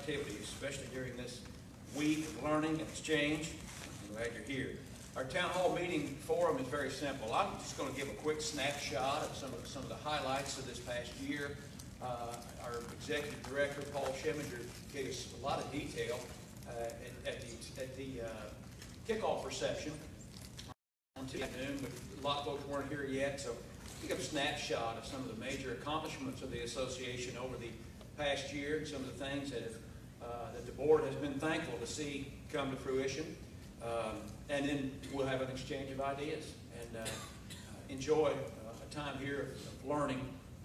activities, especially during this week of learning and exchange. I'm glad you're here. Our town hall meeting forum is very simple. I'm just going to give a quick snapshot of some of the highlights of this past year. Our executive director, Paul Scheminger, gave us a lot of detail at the kickoff reception on Tuesday afternoon, but a lot of folks weren't here yet, so we got a snapshot of some of the major accomplishments of the association over the past year, and some of the things that the board has been thankful to see come to fruition. And then we'll have an exchange of ideas and enjoy a time here of learning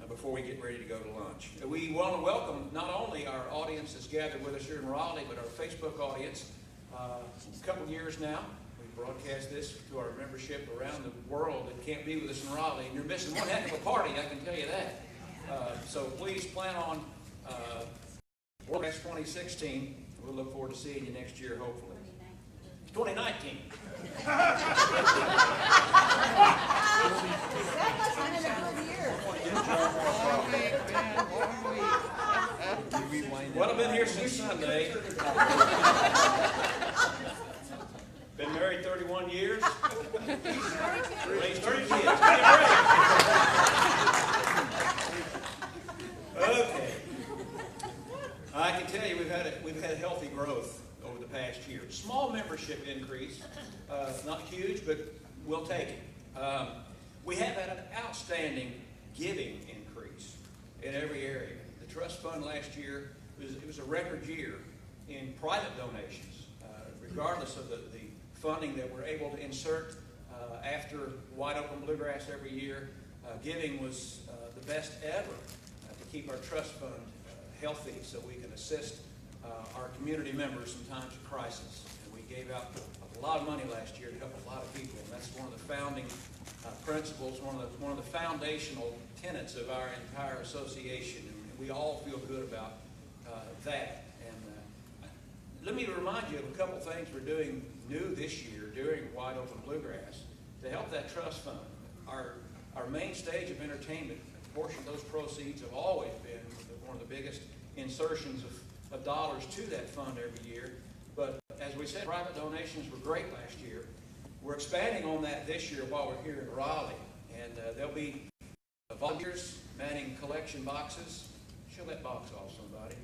before we get ready to go to lunch. We want to welcome not only our audience that's gathered with us here in Raleigh, but our Facebook audience. A couple years now, we broadcast this to our membership around the world that can't be with us in Raleigh, and you're missing one heck of a party, I can tell you that. So please plan on Bluegrass 2016. We'll look forward to seeing you next year, hopefully. 2019. Well, I've been here since Sunday. Been married 31 years. Raised 3 kids. Okay. I can tell you we've had healthy growth over the past year. Small membership increase, not huge, but we'll take it. We have had an outstanding giving increase in every area. The trust fund last year, it was a record year in private donations, regardless of the funding that we're able to insert after Wide Open Bluegrass every year. Giving was the best ever to keep our trust fund healthy so we can assist our community members in times of crisis. And we gave out a lot of money last year to help a lot of people, and that's one of the founding principles, one of the foundational tenets of our entire association, and we all feel good about that. And let me remind you of a couple things we're doing new this year during Wide Open Bluegrass to help that trust fund. Our main stage of entertainment, a portion of those proceeds have always been one of the biggest insertions of dollars to that fund every year. But as we said, private donations were great last year. We're expanding on that this year while we're here in Raleigh. And there'll be volunteers manning collection boxes. Show that box off, somebody.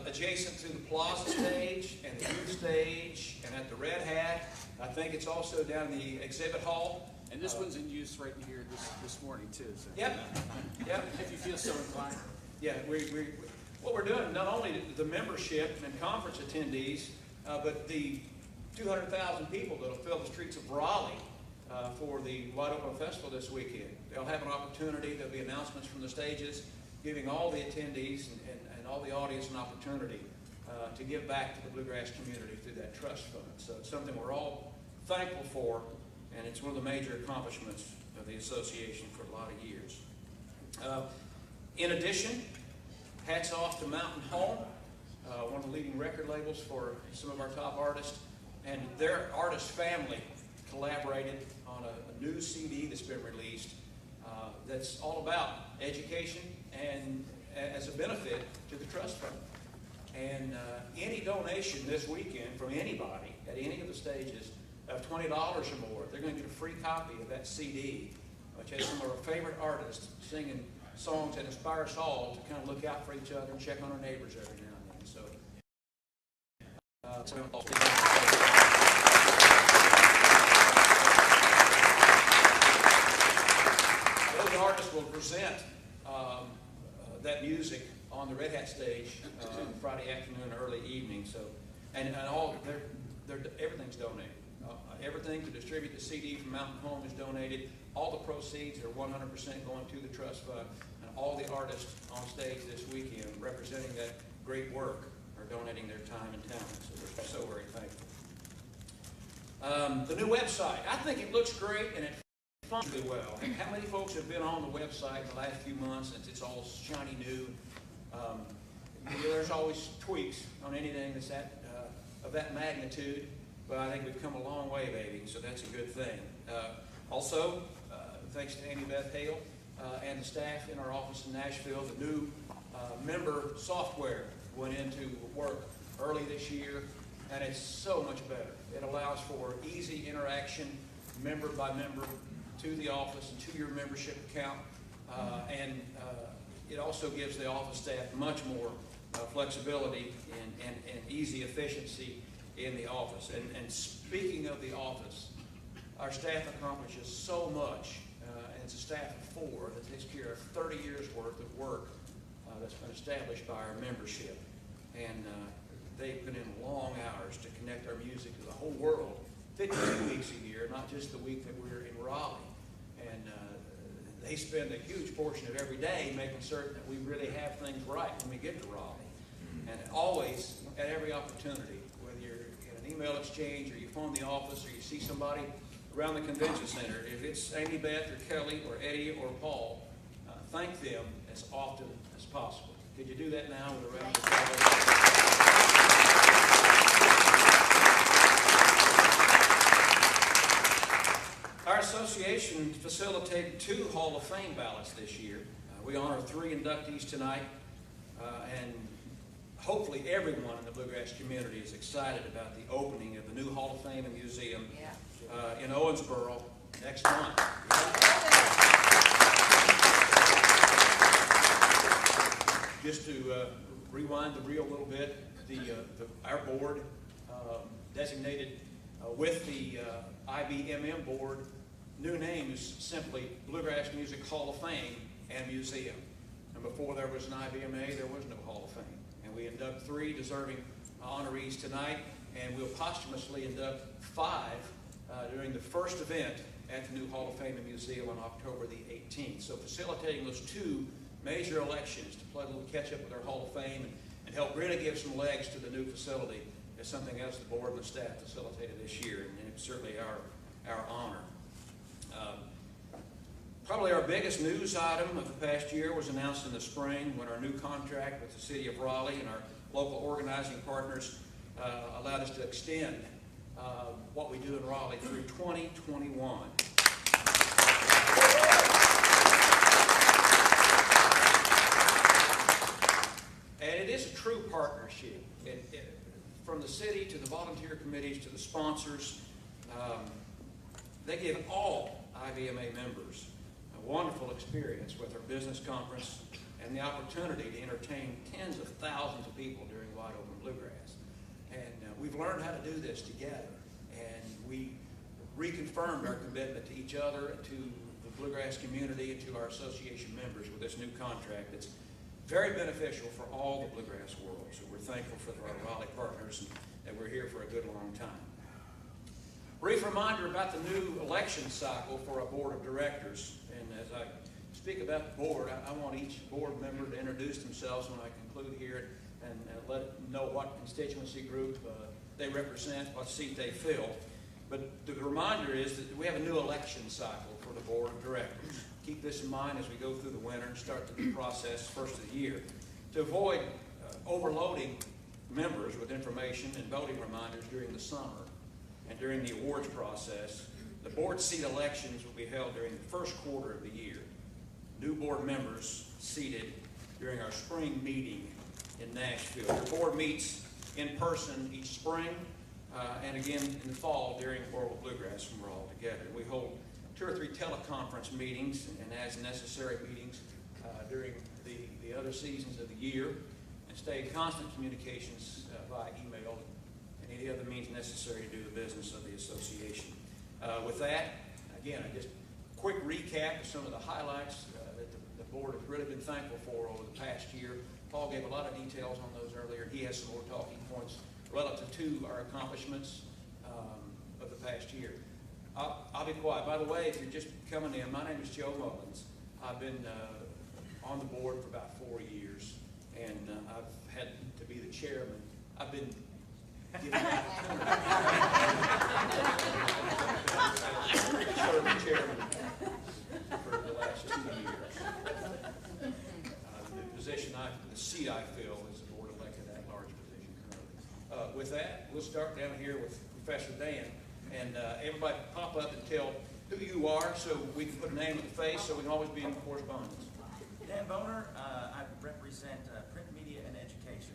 Adjacent to the plaza stage and the youth stage and at the Red Hat. I think it's also down in the exhibit hall. And this one's in use right here this morning, too. So. Yep. If you feel so inclined. Yeah, what we're doing, not only the membership and conference attendees, but the 200,000 people that will fill the streets of Raleigh for the Wide Open Festival this weekend. They'll have an opportunity. There'll be announcements from the stages, giving all the attendees and all the audience an opportunity to give back to the Bluegrass community through that trust fund. So it's something we're all thankful for, and it's one of the major accomplishments of the association for a lot of years. In addition, hats off to Mountain Home, one of the leading record labels for some of our top artists, and their artist family collaborated on a new CD that's been released that's all about education and as a benefit to the trust fund. And any donation this weekend from anybody at any of the stages of $20 or more, they're going to get a free copy of that CD, which has some of our favorite artists singing songs that inspire us all to kind of look out for each other and check on our neighbors every now and then. So, those artists will present that music on the Red Hat stage Friday afternoon, early evening. So, and all everything's donated. Everything to distribute the CD from Mountain Home is donated. All the proceeds are 100% going to the trust fund, and all the artists on stage this weekend representing that great work are donating their time and talent. So we're so very thankful. The new website, I think it looks great and it functions really well. And how many folks have been on the website in the last few months since it's all shiny new? There's always tweaks on anything that's of that magnitude, but I think we've come a long way, baby, so that's a good thing. Also, thanks to Amy Beth Hale and the staff in our office in Nashville, the new member software went into work early this year, and it's so much better. It allows for easy interaction, member by member, to the office and to your membership account, and it also gives the office staff much more flexibility and easy efficiency in the office. And speaking of the office, our staff accomplishes so much, and it's a staff of 4 that takes care of 30 years worth of work that's been established by our membership. And they put in long hours to connect our music to the whole world, 52 weeks a year, not just the week that we're in Raleigh. And they spend a huge portion of every day making certain that we really have things right when we get to Raleigh. And always, at every opportunity, whether you're in an email exchange or you phone the office or you see somebody around the convention center, if it's Amy Beth or Kelly or Eddie or Paul, thank them as often as possible. Could you do that now with a round of applause? Our association facilitated 2 Hall of Fame ballots this year. We honor 3 inductees tonight, and hopefully everyone in the Bluegrass community is excited about the opening of the new Hall of Fame and Museum in Owensboro next month. Just to rewind the reel a little bit, our board designated with the IBMA board, new name is simply Bluegrass Music Hall of Fame and Museum. And before there was an IBMA, there was no Hall of Fame. And we induct 3 deserving honorees tonight, and we'll posthumously induct 5 during the first event at the new Hall of Fame and Museum on October the 18th. So facilitating those 2 major elections to play a little catch up with our Hall of Fame and help really give some legs to the new facility is something else the board and the staff facilitated this year, and it's certainly our honor. Probably our biggest news item of the past year was announced in the spring when our new contract with the city of Raleigh and our local organizing partners allowed us to extend what we do in Raleigh through 2021. And it is a true partnership. From the city to the volunteer committees to the sponsors, they give all IBMA members a wonderful experience with our business conference and the opportunity to entertain tens of thousands of people during Wide Open Bluegrass. And we've learned how to do this together, and we reconfirmed our commitment to each other and to the Bluegrass community and to our association members with this new contract that's very beneficial for all the Bluegrass world. So we're thankful for our Raleigh partners and we're here for a good long time. Brief reminder about the new election cycle for our board of directors. And as I speak about the board, I want each board member to introduce themselves when I conclude here and let them know what constituency group they represent, what seat they fill. But the reminder is that we have a new election cycle for the board of directors. Keep this in mind as we go through the winter and start the new process first of the year. To avoid overloading members with information and voting reminders during the summer and during the awards process, the board seat elections will be held during the first quarter of the year. New board members seated during our spring meeting in Nashville. The board meets in person each spring and again in the fall during World of Bluegrass when we're all together. We hold 2 or 3 teleconference meetings and as necessary meetings during the other seasons of the year, and stay in constant communications via email and any other means necessary to do the business of the association. With that, again, just a quick recap of some of the highlights that the board has really been thankful for over the past year. Paul gave a lot of details on those earlier. He has some more talking points relative to our accomplishments of the past year. I'll be quiet. By the way, if you're just coming in, my name is Joe Mullins. I've been on the board for about 4 years, and I've had to be the chairman. I've been given the opportunity to serve the chairman for the last 2 years. The seat I fill is the board elected at-large position currently. With that, we'll start down here with Professor Dan. And everybody pop up and tell who you are so we can put a name with a face so we can always be in correspondence. Dan Boner, I represent print media and education.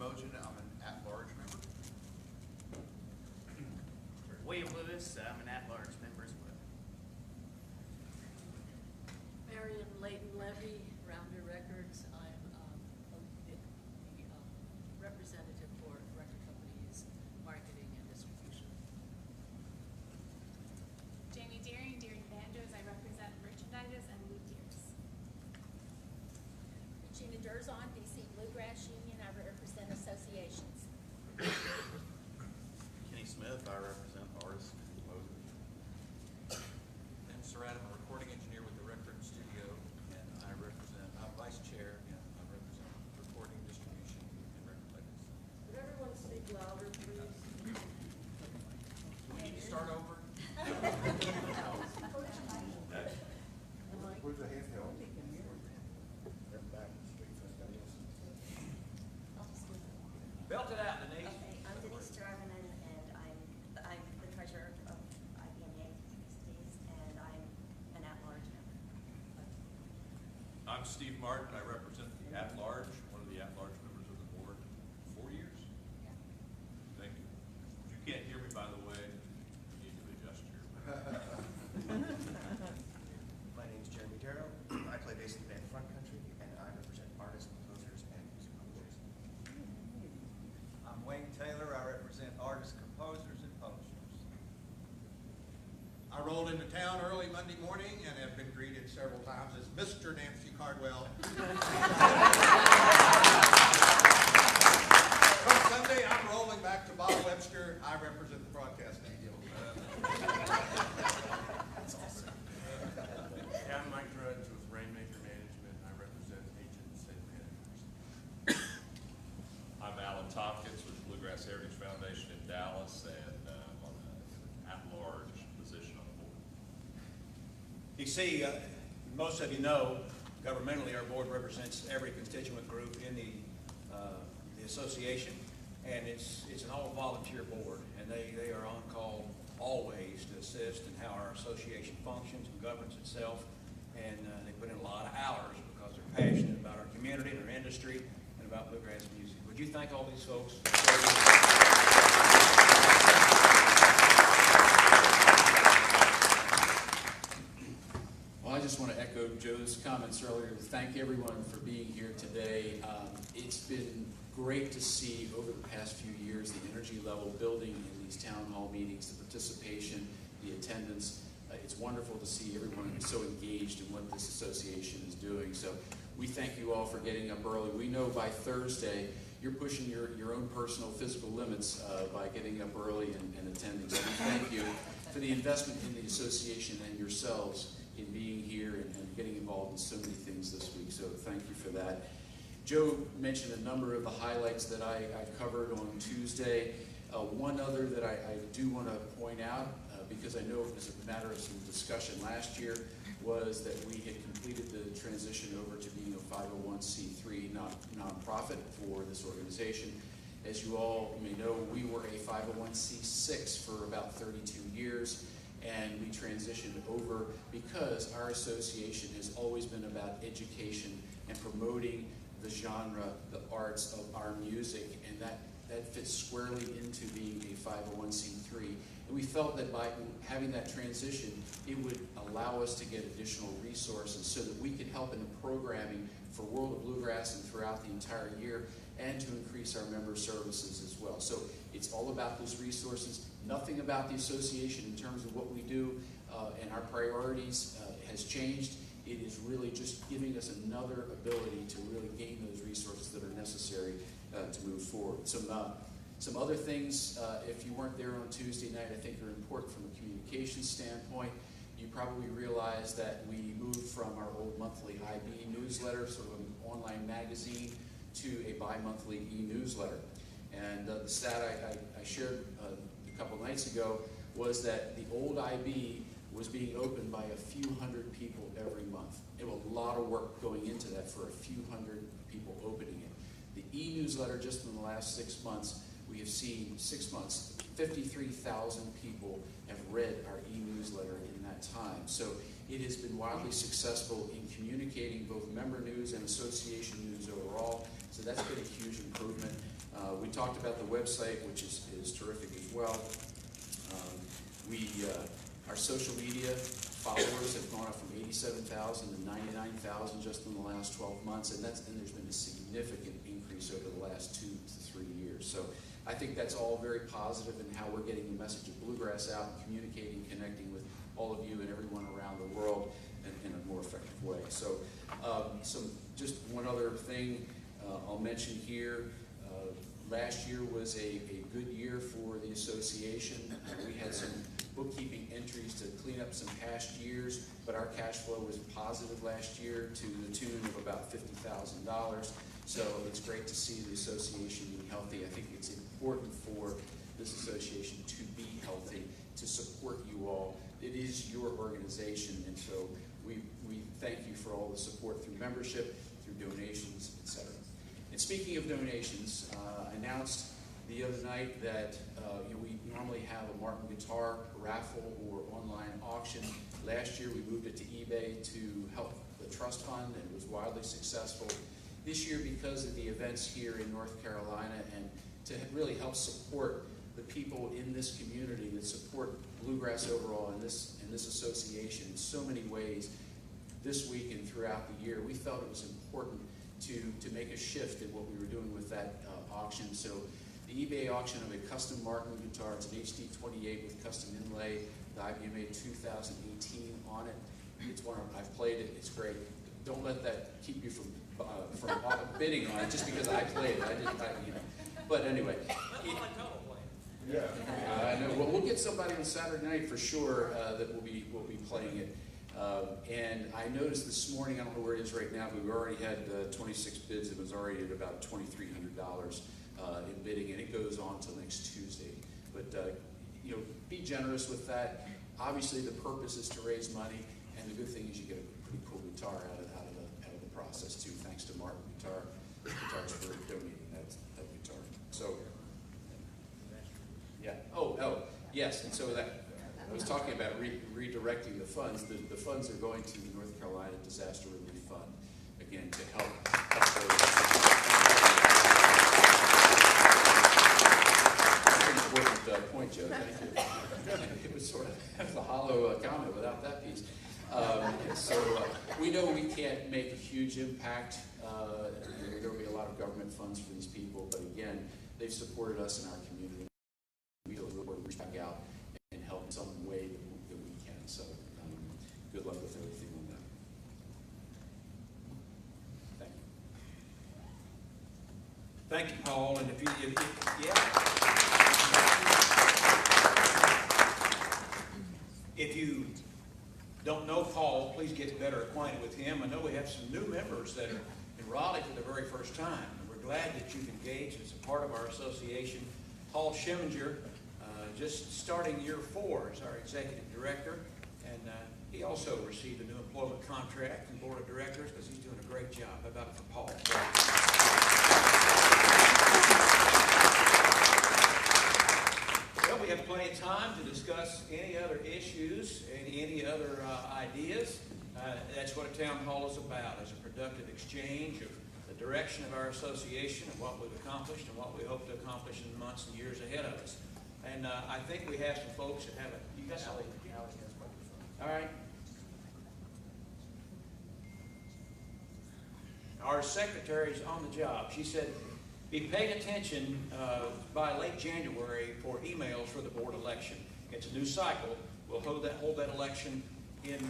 promotion. I'm an at-large member. William Lewis, I'm an at-large member as well. Marion Leighton Levy, Rounder Records. I'm the representative for record companies, marketing and distribution. Jamie Deering, Deering Banjos. I represent merchandisers and lead gears. Regina Durzon, DC Bluegrass Union. I represent associations. Kenny Smith, I represent artists and composers. And Surratt, I'm a recording engineer with the Record Studio, and I'm vice chair, and I represent recording, distribution, and record labels. Would everyone speak louder, please? We need to start over. Where's the handheld? Belt it out, Denise. Okay, I'm Denise Jarvinen, and I'm the treasurer of IBMA these days, and I'm an at-large member. I'm Steve Martin. I represent the at-large, one of the at-large members of the board. 4 years? Thank you. If you can't hear me, by the way, you need to adjust your. My name is Jeremy Darrow. I play bass in the band Front Country, and I represent artists, composers, and music publishers. I'm Wayne Taylor. I represent artists, composers, and publishers. I rolled into town early Monday morning and have been greeted several times as Mr. Nancy Cardwell. From Sunday, I'm rolling back to Bob Webster. I represent the Broadcasting Guild. Yeah, I'm Mike Drudge with Rainmaker Management. I represent agents and managers. I'm Alan Tompkins with Bluegrass Heritage Foundation in Dallas, and on an at-large position on the board. You see, most of you know, governmentally, our board represents every constituent group in the association, and it's an all-volunteer board, and they are on call always to assist in how our association functions and governs itself, and they put in a lot of hours because they're passionate about our community and our industry and about bluegrass music. Would you thank all these folks? Well, I just want to echo Joe's comments earlier to thank everyone for being here today. It's been great to see over the past few years the energy level building in these town hall meetings, the participation, the attendance. It's wonderful to see everyone so engaged in what this association is doing. So we thank you all for getting up early. We know by Thursday you're pushing your own personal physical limits by getting up early and attending. So we thank you for the investment in the association and yourselves in being here and getting involved in so many things this week. So thank you for that. Joe mentioned a number of the highlights that I covered on Tuesday. One other that I do want to point out, because I know it was a matter of some discussion last year, was that we had completed the transition over to being a 501c3 nonprofit for this organization. As you all may know, we were a 501c6 for about 32 years, and we transitioned over because our association has always been about education and promoting the genre, the arts of our music, and that fits squarely into being a 501c3. And we felt that by having that transition, it would allow us to get additional resources so that we could help in the programming for World of Bluegrass and throughout the entire year, and to increase our member services as well. So it's all about those resources. Nothing about the association in terms of what we do and our priorities has changed. It is really just giving us another ability to really gain those resources that are necessary to move forward. Some other things, if you weren't there on Tuesday night, I think are important from a communication standpoint. You probably realize that we moved from our old monthly IB newsletter, sort of an online magazine, to a bi-monthly e-newsletter. And the stat I shared a couple nights ago was that the old IB was being opened by a few hundred people every month. There was a lot of work going into that for a few hundred people opening it. The e-newsletter, just in the last 6 months, we have seen 6 months, 53,000 people have read our e-newsletter in that time. So it has been wildly successful in communicating both member news and association news overall. So that's been a huge improvement. We talked about the website, which is terrific as well. Our social media followers have gone up from 87,000 to 99,000 just in the last 12 months, and there's been a significant increase over the last 2 to 3 years. So I think that's all very positive in how we're getting the message of Bluegrass out and communicating, connecting with all of you and everyone around the world in a more effective way. So just one other thing I'll mention here. Last year was a good year for the association. We had some bookkeeping entries to clean up some past years, but our cash flow was positive last year to the tune of about $50,000. So it's great to see the association being healthy. I think it's important for this association to be healthy, to support you all. It is your organization, and so we thank you for all the support through membership, through donations, etc. And speaking of donations, I announced the other night that we normally have a Martin Guitar raffle or online auction. Last year we moved it to eBay to help the trust fund, and it was wildly successful. This year, because of the events here in North Carolina and to really help support the people in this community that support Bluegrass overall and this association in so many ways this week and throughout the year, we felt it was important to make a shift in what we were doing with that auction. So the eBay auction of a custom Martin guitar, it's an HD28 with custom inlay, the IBMA 2018 on it. It's one I've played it, it's great. Don't let that keep you from bidding on it just because I played it. But anyway. Yeah. I know. Well, we'll get somebody on Saturday night for sure that will be playing it. And I noticed this morning, I don't know where it is right now, but we already had 26 bids. It was already at about $2,300 in bidding, and it goes on till next Tuesday. But be generous with that. Obviously, the purpose is to raise money, and the good thing is you get a pretty cool guitar out of the process too. Thanks to Martin Guitars for donating that guitar. So, yeah. Oh, yes. And so that. I was talking about redirecting the funds. The funds are going to the North Carolina Disaster Relief Fund, again, to help those. That's an important point, Joe. Thank you. It was sort of a hollow comment without that piece. We know we can't make a huge impact. There will be a lot of government funds for these people, but again, they've supported us in our community. We feel we'll reach back out and help in some way that we can. So good luck with everything on that. Thank you. Thank you, Paul. And if you don't know Paul, please get better acquainted with him. I know we have some new members that are in Raleigh for the very first time. And we're glad that you've engaged as a part of our association. Paul Scheminger, just starting year 4 as our executive director, and he also received a new employment contract from board of directors because he's doing a great job. How about it for Paul? Well, we have plenty of time to discuss any other issues and any other ideas. That's what a town hall is about, is a productive exchange of the direction of our association and what we've accomplished and what we hope to accomplish in the months and years ahead of us. And I think we have some folks that have it. You got something? All right. Our secretary's on the job. She said, be paying attention by late January for emails for the board election. It's a new cycle. We'll hold that election in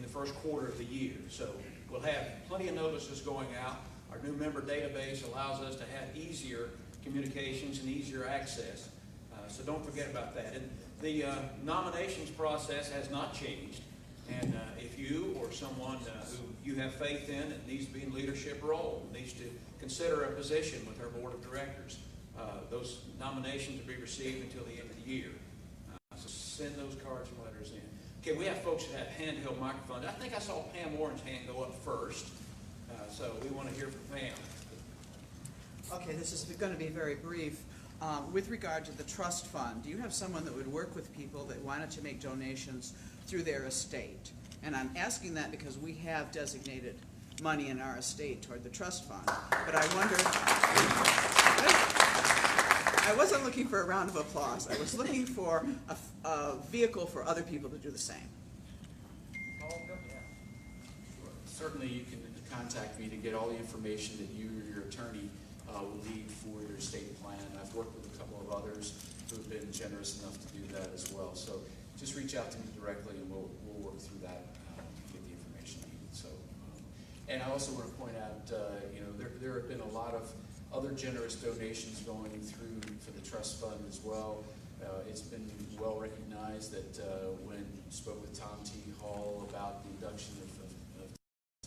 the first quarter of the year. So we'll have plenty of notices going out. Our new member database allows us to have easier communications and easier access. So don't forget about that. And the nominations process has not changed. And if you or someone who you have faith in that needs to be in leadership role needs to consider a position with our board of directors, those nominations will be received until the end of the year. So send those cards and letters in. Okay, we have folks that have handheld microphones. I think I saw Pam Warren's hand go up first. So we want to hear from Pam. Okay, this is going to be very brief. With regard to the trust fund, do you have someone that would work with people that wanted to make donations through their estate? And I'm asking that because we have designated money in our estate toward the trust fund. But I wonder, I wasn't looking for a round of applause. I was looking for a vehicle for other people to do the same. Certainly, you can contact me to get all the information that you or your attorney will need for your estate plan. I've worked with a couple of others who have been generous enough to do that as well. So just reach out to me directly, and we'll work through that and get the information needed. So, and I also want to point out, there have been a lot of other generous donations going through for the trust fund as well. It's been well recognized that when you spoke with Tom T. Hall about the induction of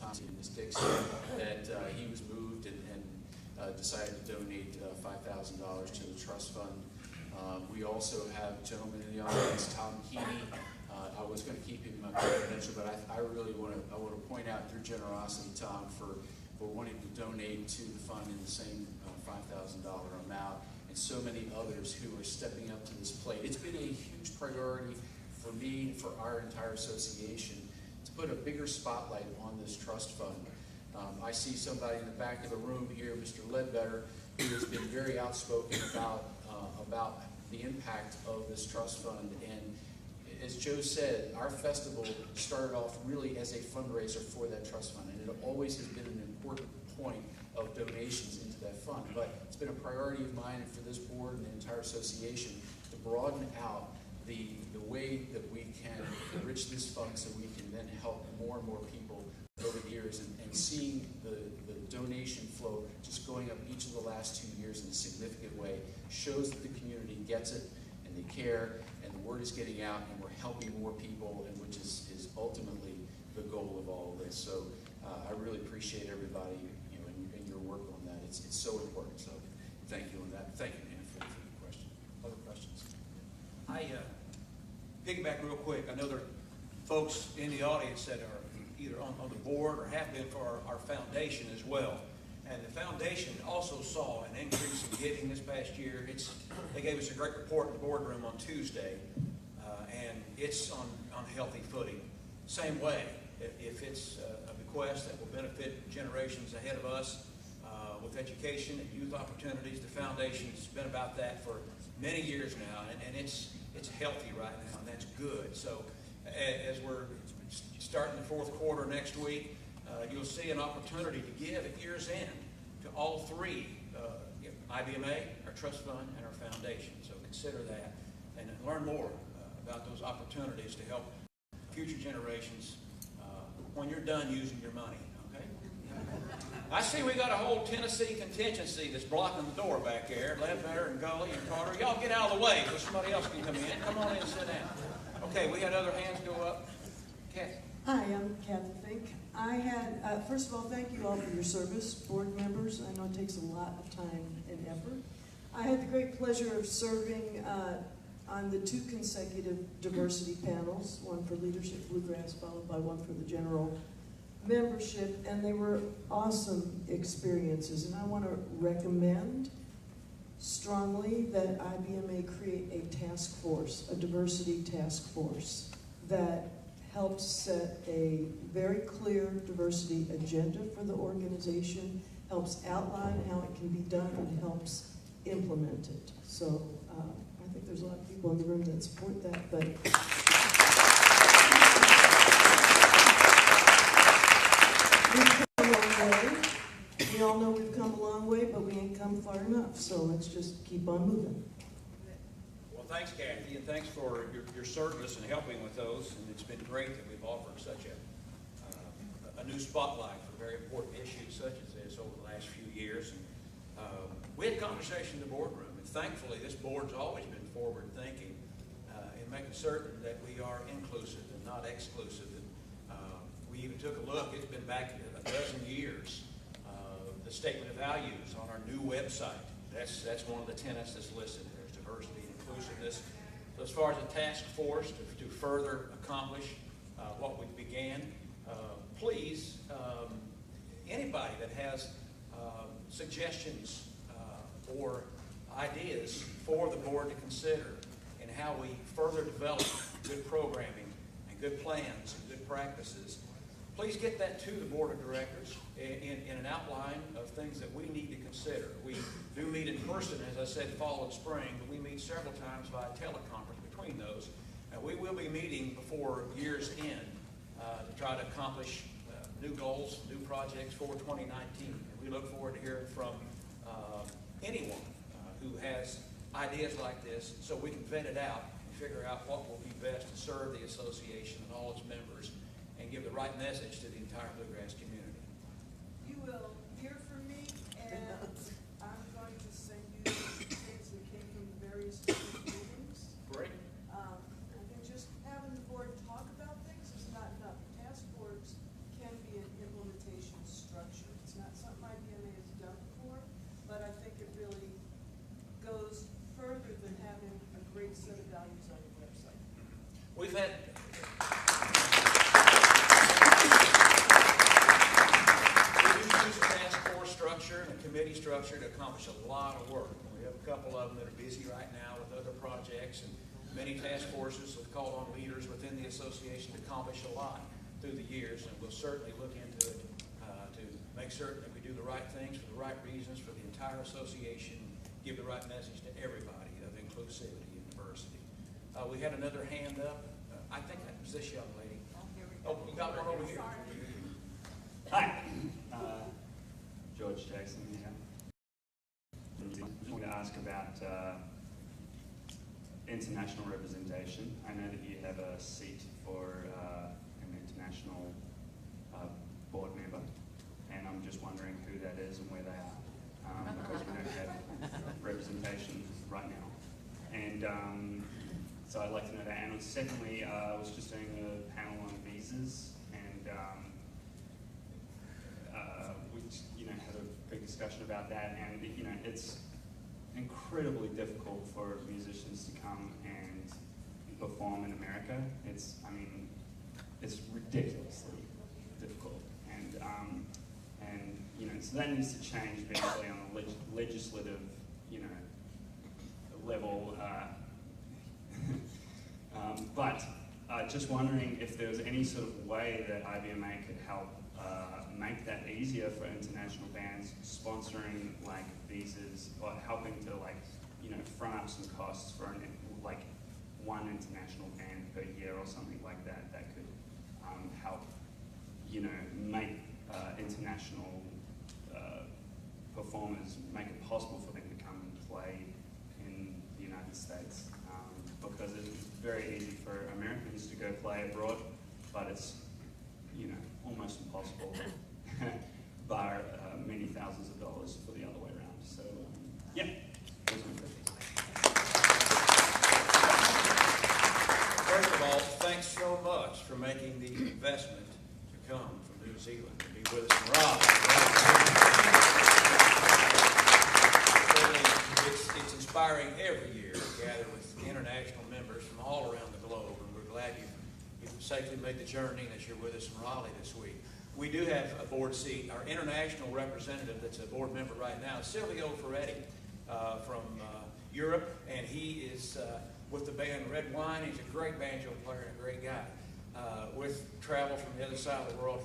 Tom T. and Ms. Dixon, that he was moved and decided to donate $5,000 to the trust fund. We also have a gentleman in the audience, Tom Keeney. I was going to keep him confidential, but I really want to point out your generosity, Tom, for wanting to donate to the fund in the same $5,000 amount, and so many others who are stepping up to this plate. It's been a huge priority for me, for our entire association, to put a bigger spotlight on this trust fund. I see somebody in the back of the room here, Mr. Ledbetter, who has been very outspoken about the impact of this trust fund. And as Joe said, our festival started off really as a fundraiser for that trust fund, and it always has been an important point of donations into that fund. But it's been a priority of mine and for this board and the entire association to broaden out the way that we can enrich this fund so we can then help more and more people over the years, and seeing the donation flow just going up each of the last 2 years in a significant way shows that the community gets it and they care, and the word is getting out, and we're helping more people, and which is ultimately the goal of all of this. So I really appreciate everybody, and your work on that. It's so important. So thank you on that. Thank you, Ann, for the question. Other questions? I piggyback real quick. I know there are folks in the audience that are either on the board or have been for our foundation as well. And the foundation also saw an increase in giving this past year. They gave us a great report in the boardroom on Tuesday, and it's on healthy footing. Same way, if it's a bequest that will benefit generations ahead of us with education and youth opportunities, the foundation's been about that for many years now, and it's healthy right now, and that's good. So as we're starting the fourth quarter next week, you'll see an opportunity to give at year's end to all three, IBMA, our trust fund, and our foundation. So consider that and learn more about those opportunities to help future generations when you're done using your money, okay? I see we got a whole Tennessee contingency that's blocking the door back there. Ledbetter and Gully and Carter, y'all get out of the way so somebody else can come in. Come on in and sit down. Okay, we had other hands go up. Kathy. Hi, I'm Kathy Fink. I had, first of all, thank you all for your service, board members. I know it takes a lot of time and effort. I had the great pleasure of serving on the 2 consecutive diversity panels, one for Leadership Bluegrass, followed by one for the general membership, and they were awesome experiences. And I want to recommend strongly that IBMA create a task force, a diversity task force, that helps set a very clear diversity agenda for the organization, helps outline how it can be done, and helps implement it. So I think there's a lot of people in the room that support that, but we've come a long way. We all know we've come a long way, but we ain't come far enough, so let's just keep on moving. Well, thanks, Kathy, and thanks for your service and helping with those. And it's been great that we've offered such a new spotlight for very important issues such as this over the last few years. And we had a conversation in the boardroom, and thankfully this board's always been forward-thinking in making certain that we are inclusive and not exclusive. And we even took a look. It's been back a dozen years. The statement of values on our new website. That's one of the tenets that's listed. There's diversity and inclusiveness. So as far as a task force to further accomplish what we began, please, anybody that has suggestions or ideas for the board to consider in how we further develop good programming and good plans and good practices, please get that to the board of directors in an outline of things that we need to consider. We do meet in person, as I said, fall and spring, but we meet several times via teleconference between those. And we will be meeting before year's end to try to accomplish new goals, new projects for 2019. And we look forward to hearing from anyone who has ideas like this so we can vet it out and figure out what will be best to serve the association and all its members and give the right message to the entire Bluegrass community. You will hear from me, and I'm going to send you things that came from various different meetings. Great. I think just having the board talk about things is not enough. Task force can be an implementation structure. It's not something IBMA has done before, but I think it really goes further than having a great set of values on your website. We've had task force structure and a committee structure to accomplish a lot of work. We have a couple of them that are busy right now with other projects, and many task forces have called on leaders within the association to accomplish a lot through the years, and we'll certainly look into it to make certain that we do the right things for the right reasons for the entire association, give the right message to everybody of inclusivity and diversity. We had another hand up. I think that was this young lady. Oh, you got one over here. Hi, George Jackson here. I just want to ask about international representation. I know that you have a seat for an international board member, and I'm just wondering who that is and where they are, because we don't have representation right now. And so I'd like to know that. And secondly, I was just doing a panel on visas, and we had a big discussion about that, and it's incredibly difficult for musicians to come and perform in America. It's ridiculously difficult, and so that needs to change basically on the legislative level. But just wondering if there was any sort of way that IBMA could help make that easier for international bands, sponsoring like visas or helping to front up some costs for one international band per year or something like that. That could help make international performers, make it possible for them to come and play in the United States. Because it's very easy for Americans to go play abroad, but it's almost impossible by many thousands of dollars for the other way around. So yeah. First of all, thanks so much for making the investment to come from New Zealand to be with us in Raleigh. It's inspiring every year to gather with international members from all around the globe, and we're glad you've safely made the journey and that you're with us in Raleigh this week. We do have a board seat. Our international representative that's a board member right now is Silvio Ferretti from Europe, and he is with the band Red Wine. He's a great banjo player and a great guy. With travel from the other side of the world,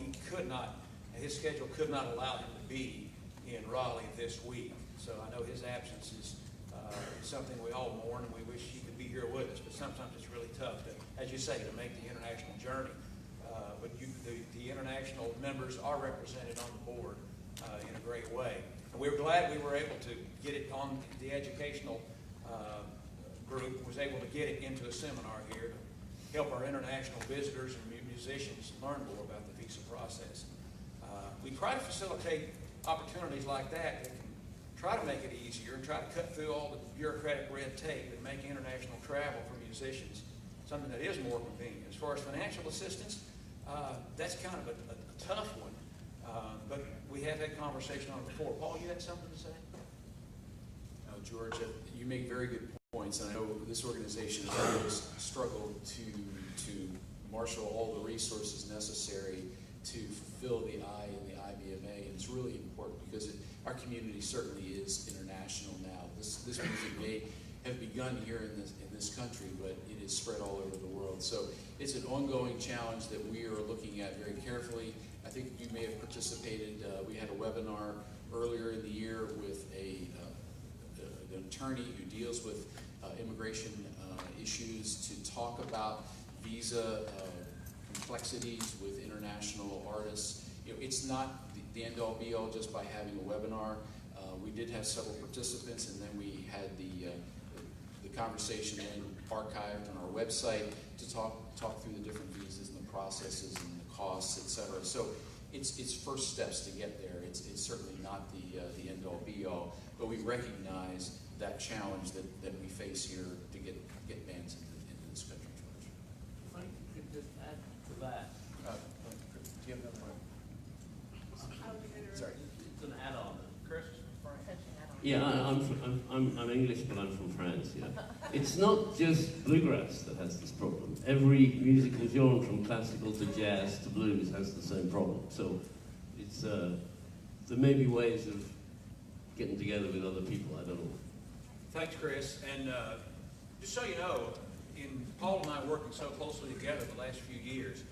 his schedule could not allow him to be in Raleigh this week. So I know his absence is something we all mourn, and we wish he could be here with us. But sometimes it's really tough to, as you say, to make the international journey. But the international members are represented on the board in a great way. And we're glad we were able to get it on the educational group, was able to get it into a seminar here to help our international visitors and musicians learn more about the visa process. We try to facilitate opportunities like that can try to make it easier and try to cut through all the bureaucratic red tape and make international travel for musicians something that is more convenient. As far as financial assistance, that's kind of a tough one, but we have had conversation on it before. Paul, you had something to say? George, you make very good points, and I know this organization has always struggled to marshal all the resources necessary to fulfill the I in the IBMA, and it's really important because our community certainly is international now. This music may have begun here in this country, but it is spread all over the world. So it's an ongoing challenge that we are looking at very carefully. I think you may have participated. We had a webinar earlier in the year with a attorney who deals with immigration issues to talk about visa complexities with international artists. You know, it's not the end-all be-all just by having a webinar. We did have several participants, and then we had the conversation then archived on our website to talk through the different visas and the processes and the costs, etc. So it's first steps to get there. It's certainly not the end-all be-all, but we recognize that challenge that we face here to get bands into this country. If I could just add to that. Do you have another one? Sorry. It's an add-on. Chris? Yeah, I'm English, but I'm from France. Yeah, it's not just bluegrass that has this problem. Every musical genre, from classical to jazz to blues, has the same problem. So it's there may be ways of getting together with other people. I don't know. Thanks, Chris. And just so you know, in Paul and I working so closely together the last few years,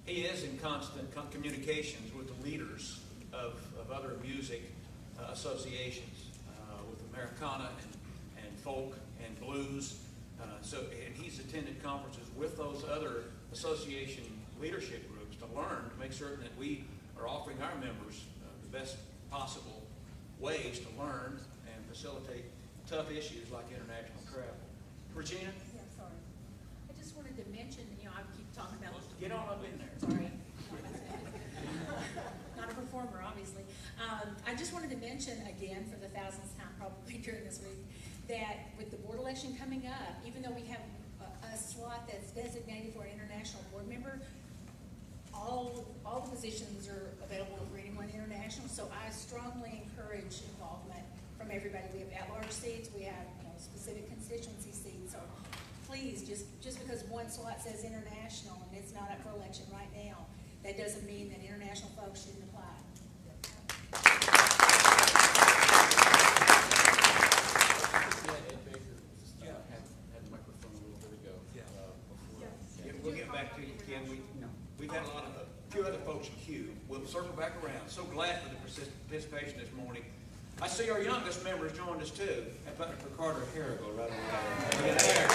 he is in constant communications with the leaders of other music associations, with Americana and folk and blues. And he's attended conferences with those other association leadership groups to learn, to make certain that we are offering our members the best possible ways to learn and facilitate tough issues like international travel. Regina? Yeah, sorry. I just wanted to mention, I keep talking about... Get on up in there. Sorry. Not a performer, obviously. I just wanted to mention again, for the thousandth time probably during this week, that with the board election coming up, even though we have a slot that's designated for an international board member, all the positions are available for anyone international, so I strongly encourage involvement from everybody. We have at-large seats, we have specific constituency seats, so please, just because one slot says international and it's not up for election right now, that doesn't mean that international folks shouldn't apply. Had the microphone a little bit ago. We'll get back to you, Ken. We've had a few other folks in queue. We'll circle back around. So glad for the participation this morning. I see our youngest member has joined us too. How about for Carter Harrigal right over there?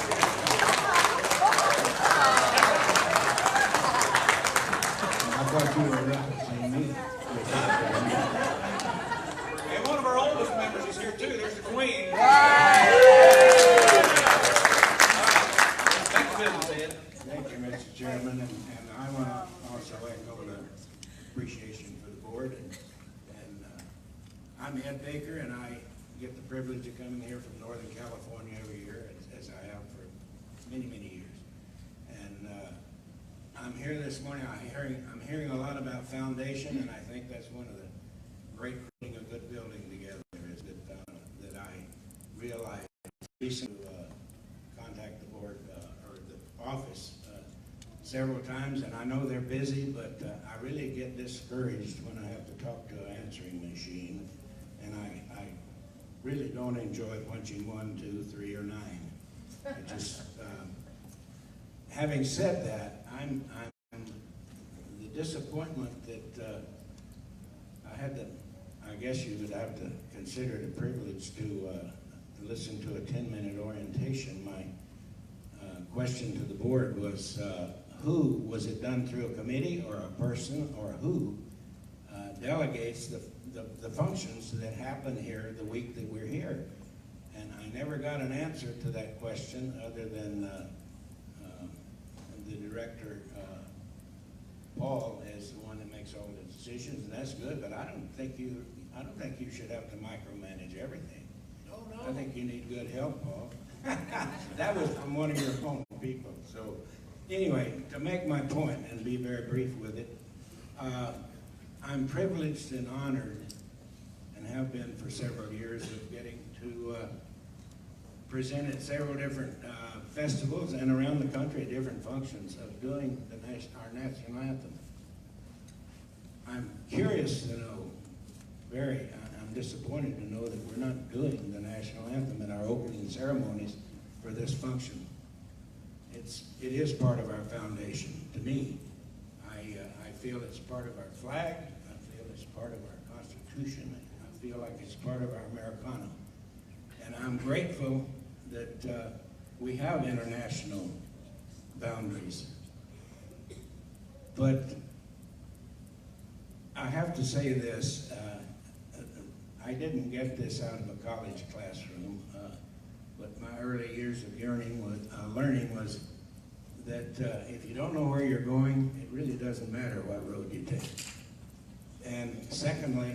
I thought you were referencing me. And one of our oldest members is here too. There's the Queen. Thank you, Mr. Chairman, and I want to also echo the appreciation for the board. And I'm Ed Baker, and I get the privilege of coming here from Northern California every year, as I have for many, many years. And I'm here this morning. I'm hearing a lot about foundation, and I think that's one of the great putting a good building together is that I realized recently contact the board or the office several times, and I know they're busy, but I really get discouraged when I have to talk to an answering machine, and I really don't enjoy punching 1, 2, 3, or 9. It just having said that, I'm the disappointment that I had to. I guess you would have to consider it a privilege to listen to a 10-minute orientation. My question to the board was, who was it done through a committee or a person, or who delegates the functions that happen here the week that we're here? And I never got an answer to that question other than the director, Paul, is the one that makes all the decisions, and that's good. But I don't think you should have to micromanage everything. No. I think you need good help, Paul. That was from one of your own people. So anyway, to make my point and be very brief with it, I'm privileged and honored, and have been for several years, of getting to present at several different festivals and around the country at different functions of doing our national anthem. I'm curious to know, I'm disappointed to know that we're not doing the national anthem in our opening ceremonies for this function. It is part of our foundation. To me, I feel it's part of our flag. I feel it's part of our Constitution. I feel like it's part of our Americana. And I'm I'm grateful that we have international boundaries. But I have to say this, I didn't get this out of a college classroom, but my early years of learning was that if you don't know where you're going, it really doesn't matter what road you take. And secondly,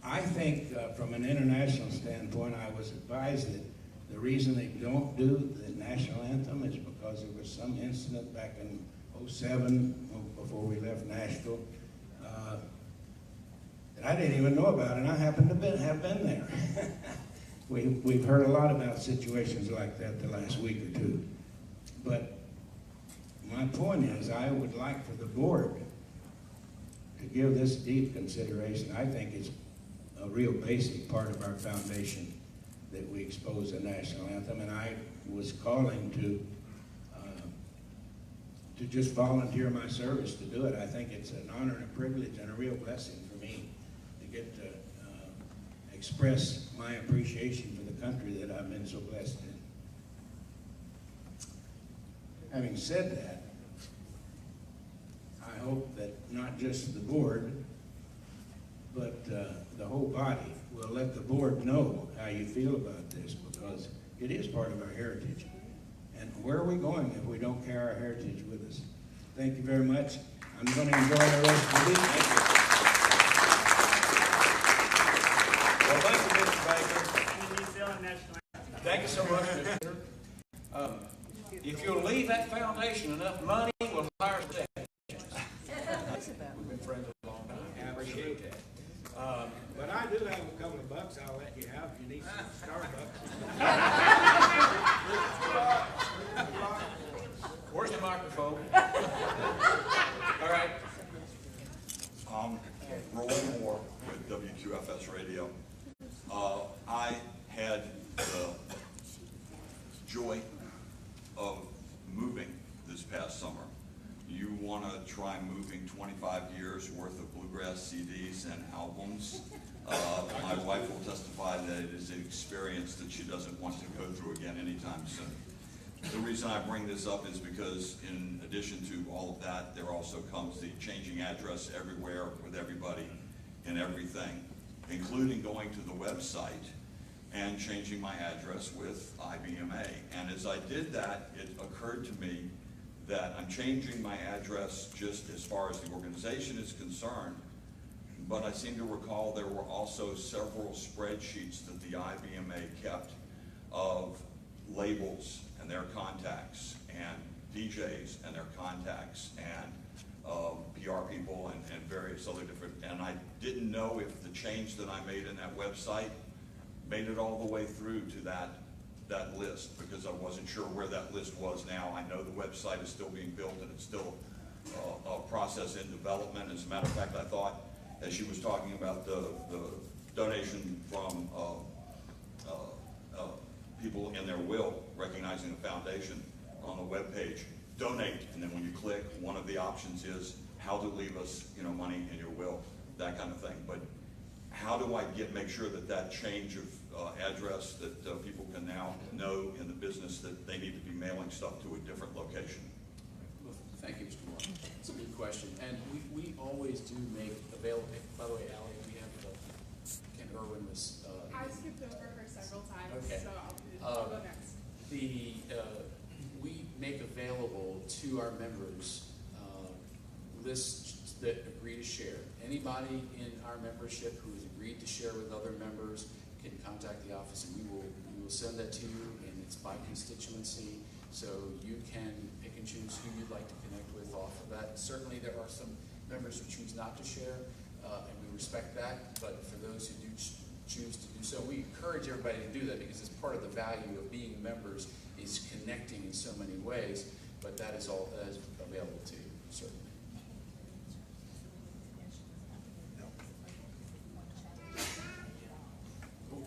I think from an international standpoint, I was advised that the reason they don't do the national anthem is because there was some incident back in '07 before we left Nashville that I didn't even know about, and I happened to have been there. We've heard a lot about situations like that the last week or two. But my point is, I would like for the board to give this deep consideration. I think it's a real basic part of our foundation that we expose the national anthem, and I was calling to just volunteer my service to do it. I think it's an honor and a privilege and a real blessing for me to get to express my appreciation for the country that I've been so blessed in. Having said that, I hope that not just the board, but the whole body will let the board know how you feel about this, because it is part of our heritage. And where are we going if we don't carry our heritage with us? Thank you very much. I'm going to enjoy the rest of the week. Well, thank you, Mr. Baker. Thank you so much, Mr. If you'll leave that foundation enough money, we'll hire some technicians. We've been friends a long time. I appreciate that. But I do have a couple of bucks I'll let you have if you need some Starbucks. Where's the microphone? All right. Roy Moore with WQFS Radio. I had the joy of moving this past summer. You want to try moving 25 years worth of Bluegrass CDs and albums. My wife will testify that it is an experience that she doesn't want to go through again anytime soon. The reason I bring this up is because in addition to all of that, there also comes the changing address everywhere with everybody and everything, including going to the website and changing my address with IBMA. And as I did that, it occurred to me that I'm changing my address just as far as the organization is concerned, but I seem to recall there were also several spreadsheets that the IBMA kept of labels and their contacts, and DJs and their contacts, and PR people and various other different, and I didn't know if the change that I made in that website made it all the way through to that list, because I wasn't sure where that list was now. I know the website is still being built and it's still a process in development. As a matter of fact, I thought, as she was talking about the donation from people in their will, recognizing the foundation on the webpage, donate, and then when you click, one of the options is how to leave us, money in your will, that kind of thing. But how do I make sure that change of address, that people can now know in the business that they need to be mailing stuff to a different location? Well, thank you, Mr. Moore. It's a good question. And we always do make available, by the way, Allie, we have Ken Irwin was... I skipped over her several times, okay. so I'll go next. We make available to our members lists that agree to share. Anybody in our membership who has agreed to share with other members can contact the office, and we will send that to you, and it's by constituency, so you can pick and choose who you'd like to connect with off of that. Certainly there are some members who choose not to share, and we respect that, but for those who do choose to do so, we encourage everybody to do that, because it's part of the value of being members is connecting in so many ways, but that is all that is available to you, certainly.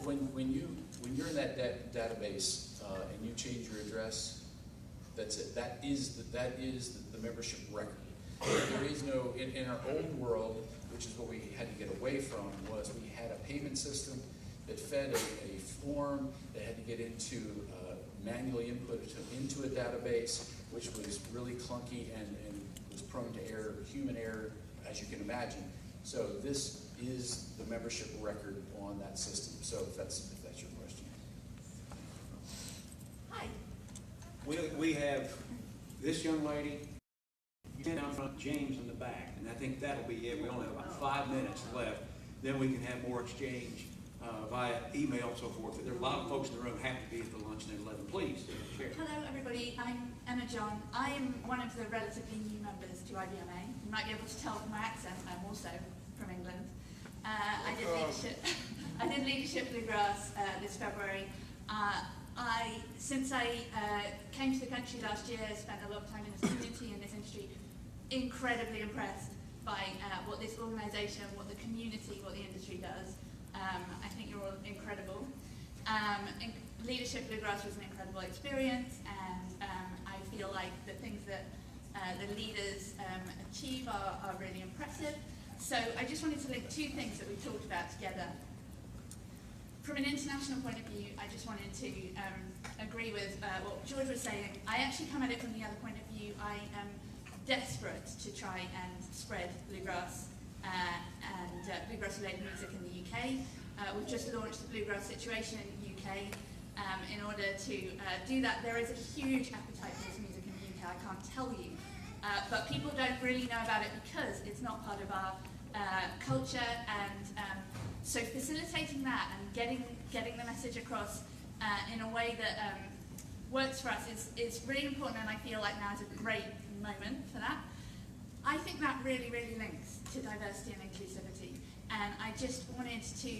When you're in that database and you change your address, that's it. That is the membership record. There is no in our old world, which is what we had to get away from, was we had a payment system that fed a form that had to get into manually input into a database, which was really clunky and was prone to error, human error, as you can imagine. So this is the membership record on that system. So if that's your question. Hi. We have this young lady, down front, James in the back, and I think that'll be it. We only have about 5 minutes left. Then we can have more exchange via email and so forth. But there are a lot of folks in the room happy to be at the luncheon at 11. Please, share. Hello everybody, I'm Emma John. I am one of the relatively new members to IBMA. You might be able to tell from my accent, I'm also from England. I did leadership Bluegrass this February. Since I came to the country last year, spent a lot of time in this community and this industry, incredibly impressed by what this organisation, what the community, what the industry does. I think you're all incredible. Leadership Bluegrass was an incredible experience, and I feel like the things that the leaders achieve are really impressive. So I just wanted to link two things that we talked about together. From an international point of view, I just wanted to agree with what George was saying. I actually come at it from the other point of view. I am desperate to try and spread bluegrass and bluegrass-related music in the UK. We've just launched the Bluegrass Situation UK. In order to do that, there is a huge appetite for this music in the UK, I can't tell you. But people don't really know about it because it's not part of our culture, and so facilitating that and getting the message across in a way that works for us is really important, and I feel like now is a great moment for that. I think that really, really links to diversity and inclusivity, and I just wanted to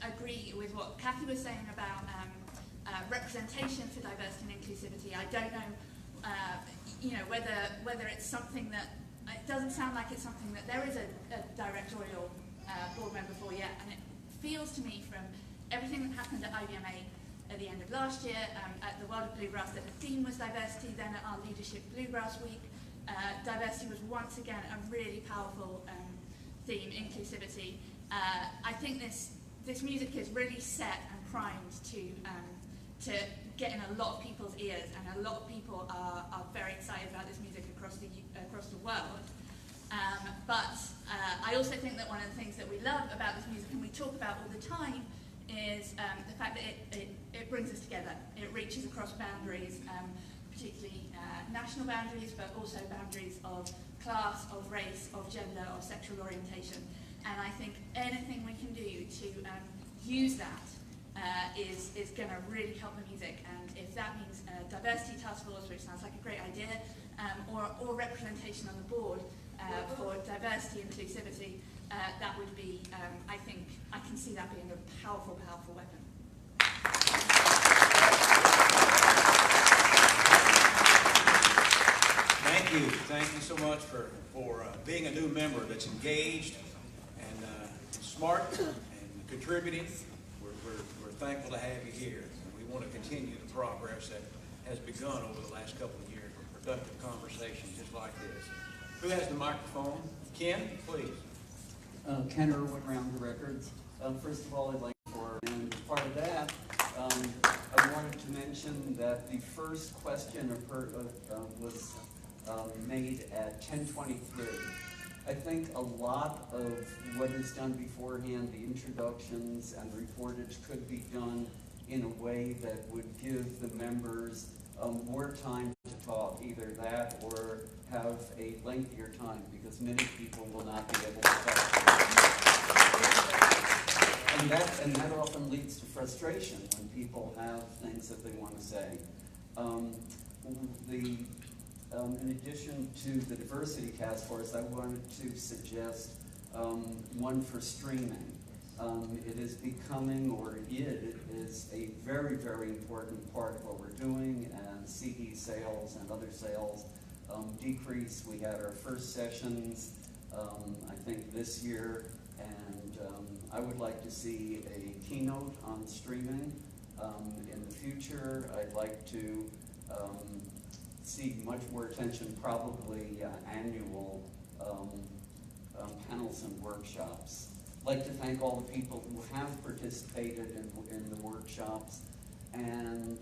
agree with what Kathy was saying about representation for diversity and inclusivity. I don't know, whether it's something that, it doesn't sound like it's something that there is a directorial board member for yet, and it feels to me from everything that happened at IBMA at the end of last year, at the World of Bluegrass, that the theme was diversity. Then at our Leadership Bluegrass Week, diversity was once again a really powerful theme, inclusivity. I think this music is really set and primed to get in a lot of people's ears, and a lot of people are very excited about this music across the world. But I also think that one of the things that we love about this music, and we talk about all the time, is the fact that it brings us together. It reaches across boundaries, particularly national boundaries, but also boundaries of class, of race, of gender, of sexual orientation. And I think anything we can do to use that is going to really help the music. And if that means diversity task force, which sounds like a great idea, or representation on the board for diversity and inclusivity, that would be, I think, I can see that being a powerful, powerful weapon. Thank you so much for being a new member that's engaged and smart and contributing. We're thankful to have you here, and we want to continue the progress that has begun over the last couple of years with productive conversations just like this. Who has the microphone? Ken, please. Ken Irwin, Round the Records. First of all, I'd like and as part of that, I wanted to mention that the first question was made at 10:23. I think a lot of what is done beforehand, the introductions and the reportage, could be done in a way that would give the members more time to talk, either that or have a lengthier time, because many people will not be able to talk. And that often leads to frustration when people have things that they want to say. In addition to the diversity task force, I wanted to suggest one for streaming. It is becoming, or it is a very, very important part of what we're doing, and CD sales and other sales decrease. We had our first sessions, I think this year, and I would like to see a keynote on streaming in the future. I'd like to see much more attention, probably annual panels and workshops. like to thank all the people who have participated in the workshops, and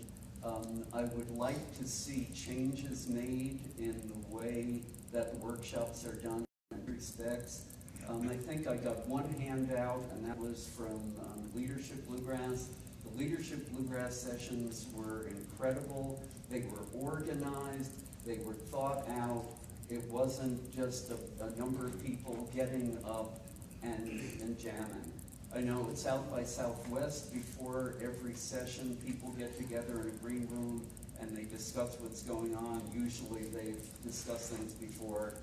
I would like to see changes made in the way that the workshops are done in respects. I think I got one handout, and that was from Leadership Bluegrass. The Leadership Bluegrass sessions were incredible. They were organized. They were thought out. It wasn't just a number of people getting up and jamming. I know at South by Southwest, before every session, people get together in a green room and they discuss what's going on. Usually they've discussed things before.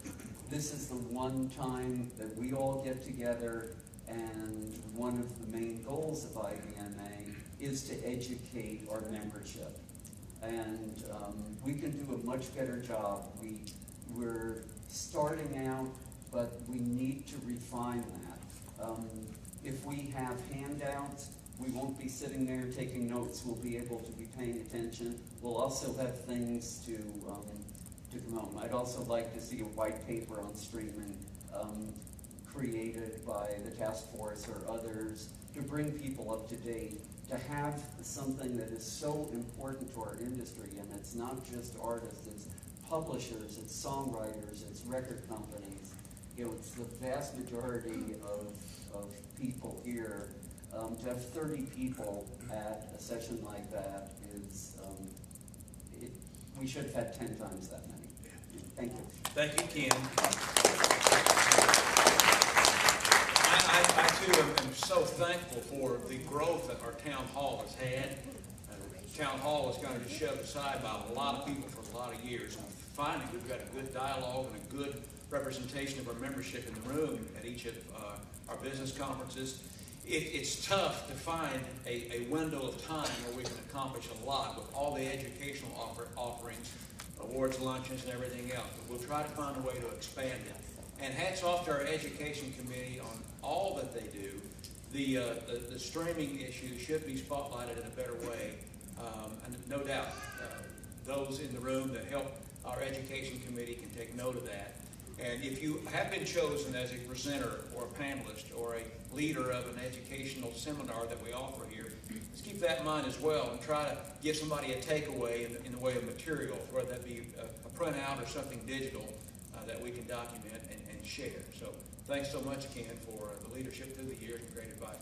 This is the one time that we all get together, and one of the main goals of IBMA is to educate our membership. And we can do a much better job. We're starting out, but we need to refine that. If we have handouts, we won't be sitting there taking notes. We'll be able to be paying attention. We'll also have things to come home. I'd also like to see a white paper on streaming created by the task force or others to bring people up to date, to have something that is so important to our industry. And it's not just artists, it's publishers, it's songwriters, it's record companies. You know, it's the vast majority of people here. To have 30 people at a session like that is, we should have had 10 times that many. Thank you. Thank you, Ken. I too am so thankful for the growth that our town hall has had. Town hall has kind of been shoved aside by a lot of people for a lot of years. And finally, we've got a good dialogue and a good representation of our membership in the room at each of our business conferences. It's tough to find a window of time where we can accomplish a lot with all the educational offerings, awards, luncheons, and everything else. But we'll try to find a way to expand it. And hats off to our education committee on all that they do. The streaming issue should be spotlighted in a better way. And no doubt, those in the room that help our education committee can take note of that. And if you have been chosen as a presenter or a panelist or a leader of an educational seminar that we offer here, let's keep that in mind as well and try to give somebody a takeaway in the way of material, whether that be a printout or something digital that we can document and share. So thanks so much, Ken, for the leadership through the years and great advice.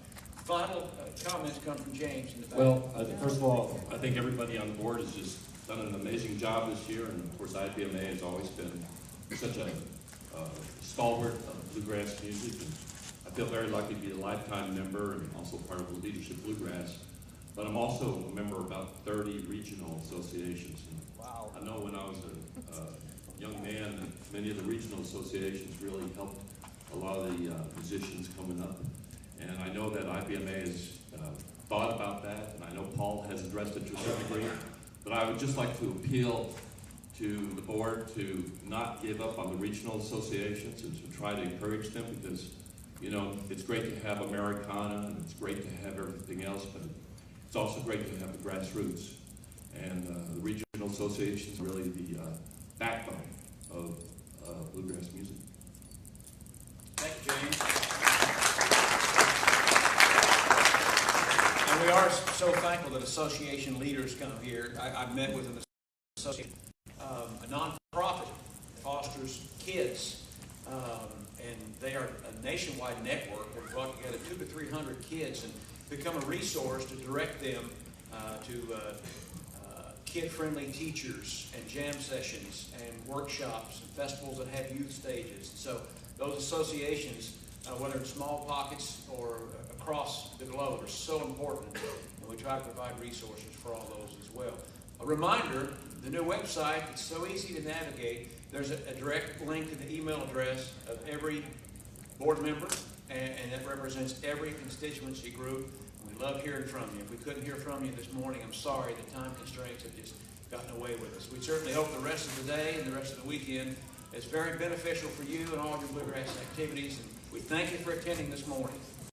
Final comments come from James in the back. Well, first of all, I think everybody on the board has just done an amazing job this year, and of course IBMA has always been such a stalwart of bluegrass music, and I feel very lucky to be a lifetime member and also part of the Leadership Bluegrass. But I'm also a member of about 30 regional associations. And wow. I know when I was a young man, many of the regional associations really helped a lot of the musicians coming up. And I know that IBMA has thought about that, and I know Paul has addressed it to a certain degree. But I would just like to appeal to the board to not give up on the regional associations and to try to encourage them, because, you know, it's great to have Americana and it's great to have everything else, but it's also great to have the grassroots. And the regional associations are really the backbone of bluegrass music. Thank you, James. And we are so thankful that association leaders come here. I've met with an association, a nonprofit that fosters kids, and they are a nationwide network that brought together 200 to 300 kids and become a resource to direct them to kid-friendly teachers and jam sessions and workshops and festivals that have youth stages. So those associations, whether in small pockets or across the globe, are so important, and we try to provide resources for all those as well. A reminder, the new website, it's so easy to navigate. There's a direct link to the email address of every board member, and that represents every constituency group. We love hearing from you. If we couldn't hear from you this morning, I'm sorry, the time constraints have just gotten away with us. We certainly hope the rest of the day and the rest of the weekend is very beneficial for you and all your bluegrass activities, and we thank you for attending this morning.